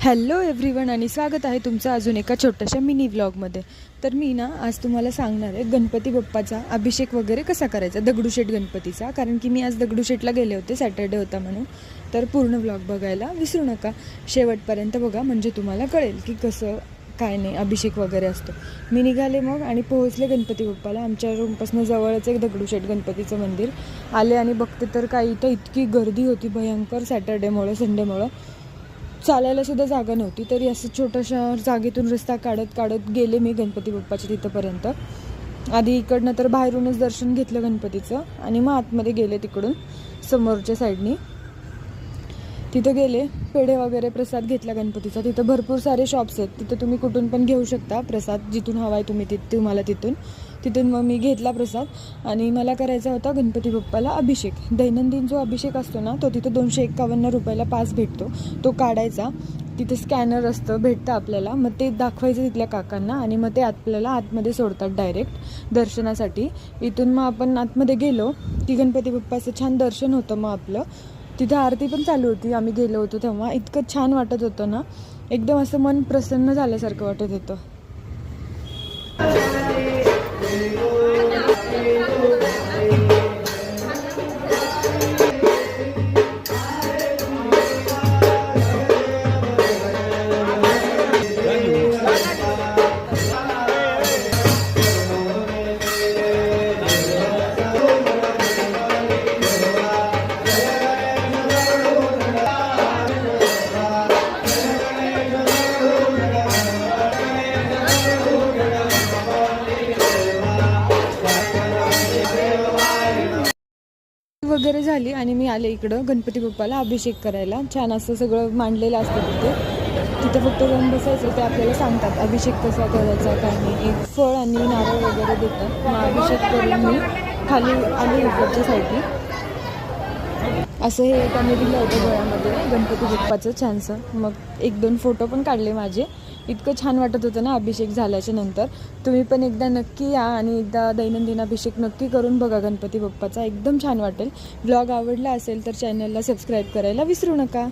Hello everyone आणि स्वागत आहे तुमचं अजून एका छोट्याशा मिनी व्लॉगमध्ये। तर मी ना आज तुम्हाला सांगणार आहे गणपती बाप्पाचा अभिषेक वगैरे कसा करायचा, दगडूशेठ गणपतीचा। कारण की मी आज दगडूशेठला गेले होते, सॅटर्डे होता म्हणून। तर पूर्ण व्लॉग बघायला विसरू नका, शेवटपर्यंत बघा म्हणजे तुम्हाला कळेल की कसं काय नाही अभिषेक वगैरे असतो। मी निघाले मग आणि पोहोचले गणपती बाप्पाला। आमच्या रूमपासून जवळच एक दगडूशेठ गणपतीचं मंदिर आले आणि बघते तर काही इथं इतकी गर्दी होती भयंकर, सॅटर्डेमुळे संडेमुळे चालायला सुद्धा जागा नव्हती। तरी असं छोट्याशा जागेतून रस्ता काढत काढत गेले मी गणपती बाप्पाच्या तिथंपर्यंत। आधी इकडनं तर बाहेरूनच दर्शन घेतलं गणपतीचं आणि मग आतमध्ये गेले तिकडून समोरच्या साईडनी। तिथं गेले, पेढे वगैरे प्रसाद घेतला गणपतीचा। तिथं भरपूर सारे शॉप्स आहेत, तिथं तुम्ही कुठून पण घेऊ शकता प्रसाद, जिथून हवा आहे तुम्ही तुम्हाला तिथून मग मी घेतला प्रसाद आणि मला करायचा होता गणपती बाप्पाला अभिषेक। दैनंदिन जो अभिषेक असतो ना तो तिथं 251 रुपयाला पास भेटतो, तो काढायचा। तिथं स्कॅनर असतं, भेटतं आपल्याला, मग ते दाखवायचं तिथल्या काकांना आणि मग ते आपल्याला आतमध्ये सोडतात डायरेक्ट दर्शनासाठी। इथून मग आपण आतमध्ये गेलो की गणपती बाप्पाचं छान दर्शन होतं। मग आपलं तिथं आरती पण चालू होती, आम्ही गेलो होतो तेव्हा। इतकं छान वाटत होतं ना, एकदम असं मन प्रसन्न झाल्यासारखं वाटत होतं। वगैरे झाली आणि मी आले इकडं गणपती बाप्पाला अभिषेक करायला। छान असं सगळं मांडलेलं असतं तिथं फक्त जाऊन बसायचं, ते आपल्याला सांगतात अभिषेक कसा करायचा काय नाही। एक फळ आणि नारळ वगैरे देतात। मग अभिषेक करून मी खाली आले इकडच्या साईडनी। असं हे त्यांनी दिलं होतं गळ्यामध्ये गणपती बाप्पाचं छानसं। मग 1-2 फोटो पण काढले माझे। इतकं छान वाटत होतं ना अभिषेक झाल्याच्या नंतर। तुम्ही पण एकदा नक्की या आणि एकदा दैनंदिन अभिषेक नक्की करून बघा गणपती बाप्पाचा, एकदम छान वाटेल। व्लॉग आवडला असेल तर चॅनलला सबस्क्राईब करायला विसरू नका।